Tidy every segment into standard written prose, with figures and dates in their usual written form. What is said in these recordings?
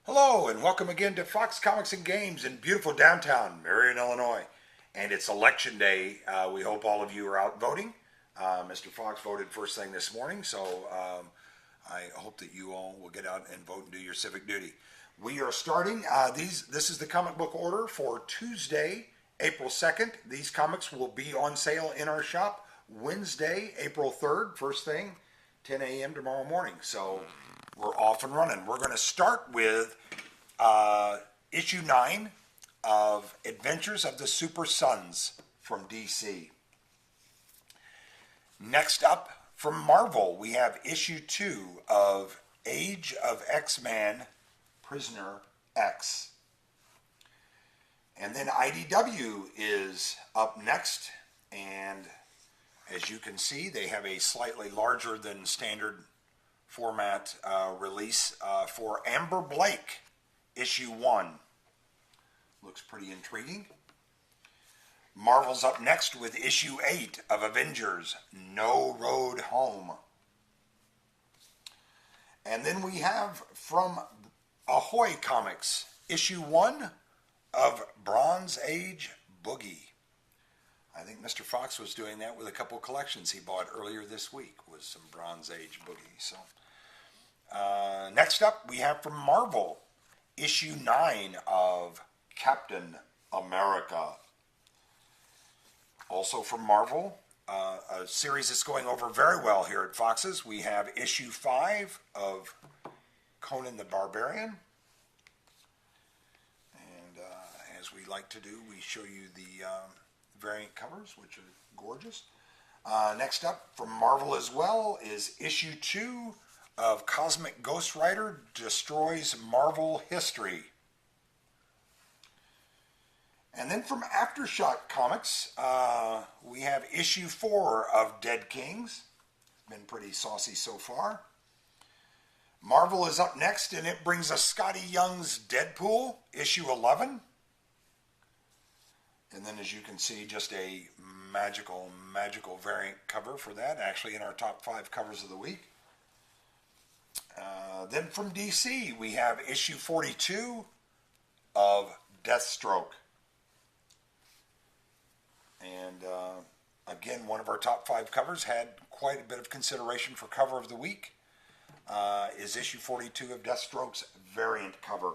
Hello and welcome again to Fox Comics and Games in beautiful downtown Marion, Illinois. And it's election day. We hope all of you are out voting. Mr. Fox voted first thing this morning, so I hope that you all will get out and vote and do your civic duty. We are starting. This is the comic book order for Tuesday, April 2nd. These comics will be on sale in our shop Wednesday, April 3rd, first thing, 10 a.m. tomorrow morning. So we're off and running. We're going to start with issue 9 of Adventures of the Super Sons from DC. Next up, from Marvel, we have issue 2 of Age of X-Men Prisoner X. And then IDW is up next, and as you can see, they have a slightly larger than standard format release for Amber Blake, issue 1. Looks pretty intriguing. Marvel's up next with issue 8 of Avengers, No Road Home. And then we have from Ahoy Comics, issue 1 of Bronze Age Boogie. I think Mr. Fox was doing that with a couple collections he bought earlier this week, with some Bronze Age Boogie. So, next up we have from Marvel, issue 9 of Captain America. Also from Marvel, a series that's going over very well here at Fox's, we have issue 5 of Conan the Barbarian. And as we like to do, we show you the variant covers, which are gorgeous. Next up from Marvel as well is issue 2 of Cosmic Ghost Rider Destroys Marvel History. And then from Aftershock Comics, we have issue 4 of Dead Kings. Been pretty saucy so far. Marvel is up next, and it brings us Scotty Young's Deadpool, issue 11. And then, as you can see, just a magical variant cover for that, actually in our top 5 covers of the week. Then from DC, we have issue 42 of Deathstroke. And again, one of our top 5 covers had quite a bit of consideration for cover of the week. Is issue 42 of Deathstroke's variant cover.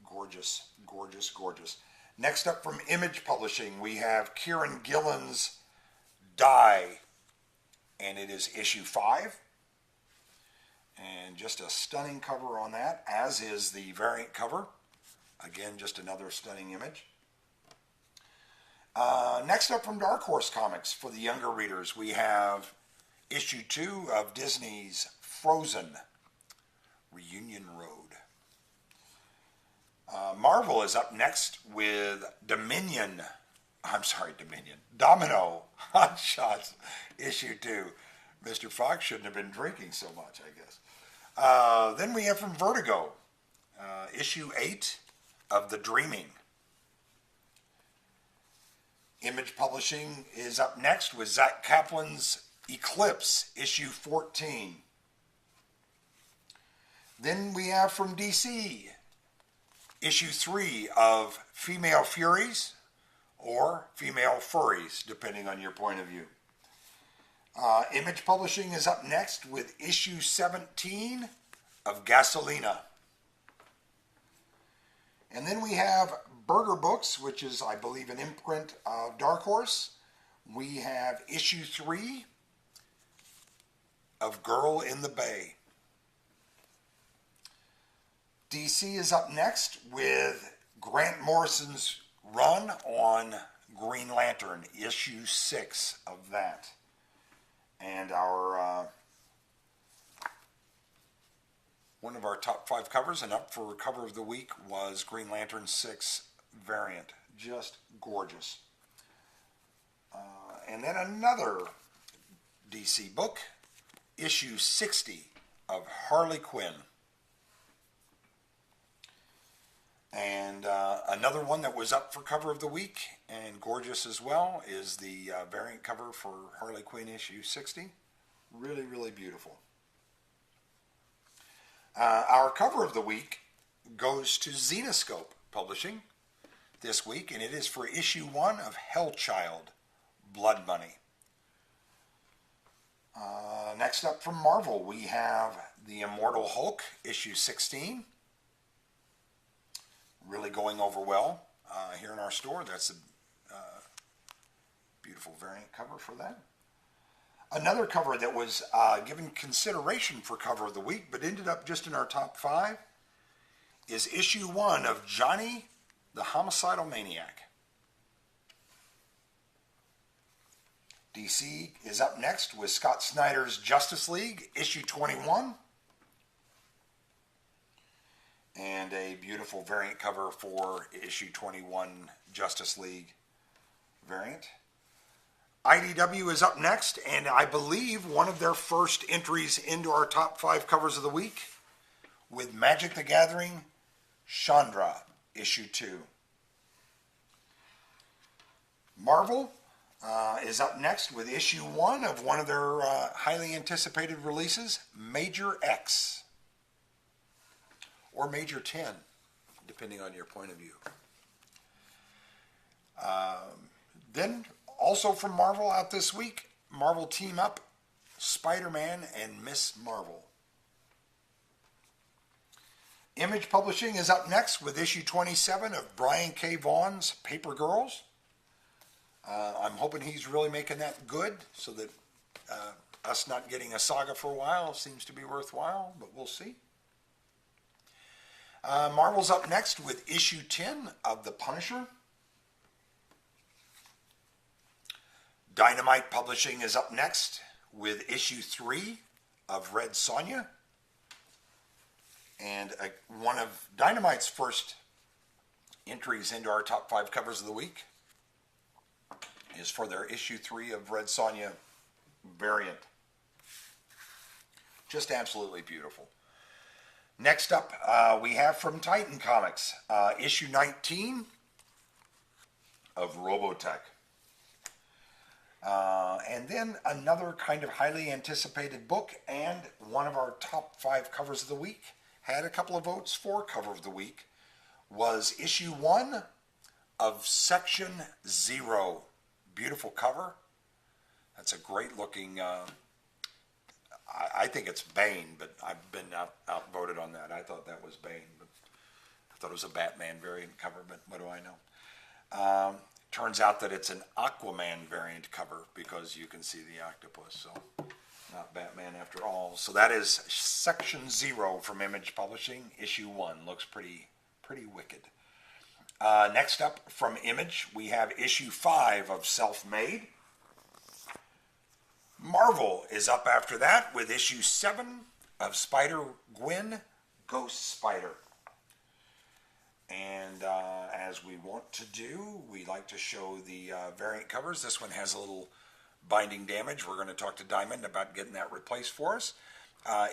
Gorgeous, gorgeous, gorgeous. Next up from Image Publishing, we have Kieran Gillen's Die, and it is issue 5. And just a stunning cover on that, as is the variant cover. Again, just another stunning image. Next up from Dark Horse Comics, for the younger readers, we have issue 2 of Disney's Frozen, Reunion Road. Marvel is up next with Domino Hot Shots, issue 2. Mr. Fox shouldn't have been drinking so much, I guess. Then we have from Vertigo, issue 8 of The Dreaming. Image Publishing is up next with Zach Kaplan's Eclipse, issue 14. Then we have from DC, issue 3 of Female Furies, or Female Furries, depending on your point of view. Image Publishing is up next with issue 17 of Gasolina. And then we have Burger Books, which is, I believe, an imprint of Dark Horse. We have issue 3 of Girl in the Bay. DC is up next with Grant Morrison's run on Green Lantern, issue 6 of that. And our one of our top 5 covers, and up for cover of the week, was Green Lantern 6 variant. Just gorgeous. And then another DC book, issue 60 of Harley Quinn. And another one that was up for cover of the week, and gorgeous as well, is the variant cover for Harley Quinn issue 60. Really, really beautiful. Our cover of the week goes to Zenoscope Publishing this week, and it is for issue 1 of Hellchild, Blood Money. Next up from Marvel, we have The Immortal Hulk, issue 16. Really going over well here in our store. That's a beautiful variant cover for that. Another cover that was given consideration for cover of the week, but ended up just in our top 5, is issue 1 of Johnny the Homicidal Maniac. DC is up next with Scott Snyder's Justice League, issue 21. And a beautiful variant cover for issue 21 Justice League variant. IDW is up next, and I believe one of their first entries into our top 5 covers of the week with Magic the Gathering, Chandra, issue 2. Marvel is up next with issue 1 of one of their highly anticipated releases, Major X, or Major 10, depending on your point of view. Then, also from Marvel out this week, Marvel Team Up, Spider-Man and Miss Marvel. Image Publishing is up next with issue 27 of Brian K. Vaughan's Paper Girls. I'm hoping he's really making that good, so that us not getting a saga for a while seems to be worthwhile, but we'll see. Marvel's up next with issue 10 of The Punisher. Dynamite Publishing is up next with issue 3 of Red Sonja. And one of Dynamite's first entries into our top 5 covers of the week is for their issue 3 of Red Sonja variant. Just absolutely beautiful. Next up, we have from Titan Comics, issue 19 of Robotech. And then another kind of highly anticipated book, and one of our top 5 covers of the week, had a couple of votes for cover of the week, was issue 1 of Section 0. Beautiful cover. That's a great looking, I think it's Bane, but I've been outvoted on that. I thought that was Bane, but I thought it was a Batman variant cover, but what do I know? Turns out that it's an Aquaman variant cover because you can see the octopus, so not Batman after all. So that is Section 0 from Image Publishing, issue 1. Looks pretty wicked. Next up from Image, we have issue 5 of Self-Made. Marvel is up after that with issue 7 of Spider-Gwen, Ghost Spider. And as we want to do, we like to show the variant covers. This one has a little binding damage. We're going to talk to Diamond about getting that replaced for us.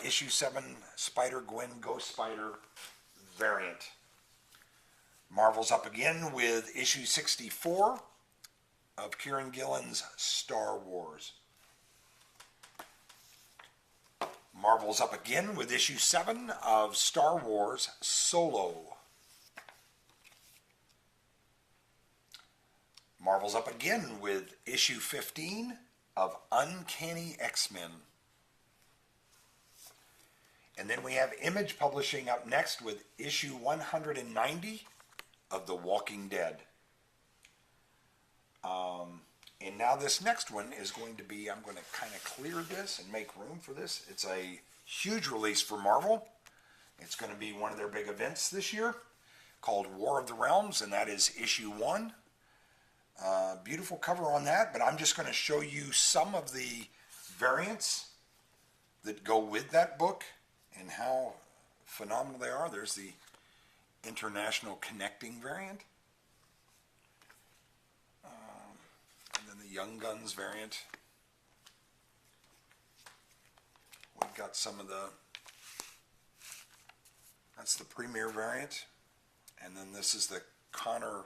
Issue 7, Spider-Gwen, Ghost Spider variant. Marvel's up again with issue 64 of Kieran Gillen's Star Wars. Marvel's up again with issue 7 of Star Wars Solo. Marvel's up again with issue 15 of Uncanny X-Men. And then we have Image Publishing up next with issue 190 of The Walking Dead. And now this next one is going to be, I'm going to kind of clear this and make room for this. It's a huge release for Marvel. It's going to be one of their big events this year called War of the Realms, and that is issue 1. Beautiful cover on that, but I'm just going to show you some of the variants that go with that book and how phenomenal they are. There's the International Connecting variant. And then the Young Guns variant. We've got some of the, that's the Premier variant. And then this is the Connor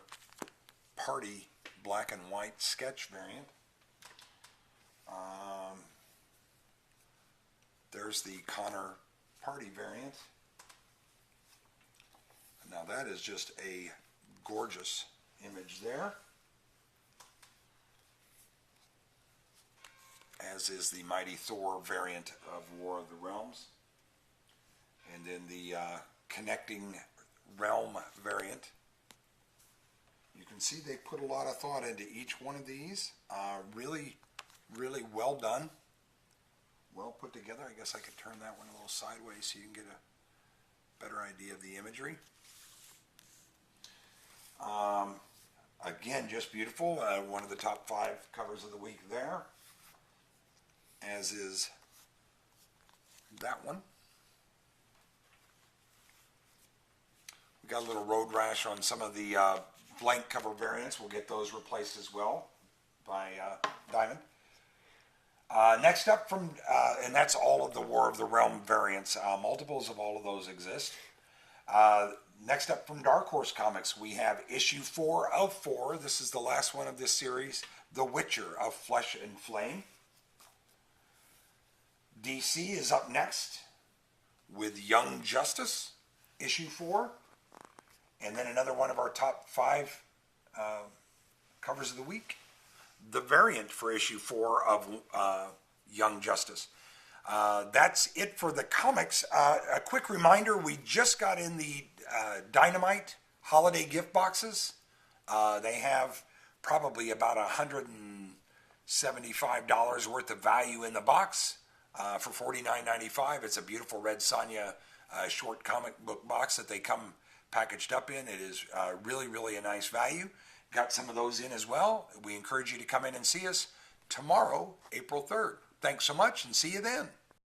Party black and white sketch variant. There's the Connor Party variant. Now that is just a gorgeous image there, as is the Mighty Thor variant of War of the Realms. And then the Connecting Realm variant. You can see they put a lot of thought into each one of these. Really, really well done. Well put together. I guess I could turn that one a little sideways so you can get a better idea of the imagery. Again, just beautiful. One of the top 5 covers of the week there, as is that one. We got a little road rash on some of the blank cover variants. We'll get those replaced as well by Diamond. Next up from, and that's all of the War of the Realm variants. Multiples of all of those exist. Next up from Dark Horse Comics, we have issue 4 of 4. This is the last one of this series, The Witcher of Flesh and Flame. DC is up next with Young Justice, issue 4. And then another one of our top 5 covers of the week, the variant for issue 4 of Young Justice. That's it for the comics. A quick reminder, we just got in the Dynamite holiday gift boxes. They have probably about $175 worth of value in the box for $49.95. It's a beautiful Red Sonja short comic book box that they come packaged up in. It is really, really a nice value. Got some of those in as well. We encourage you to come in and see us tomorrow, April 3rd. Thanks so much, and see you then.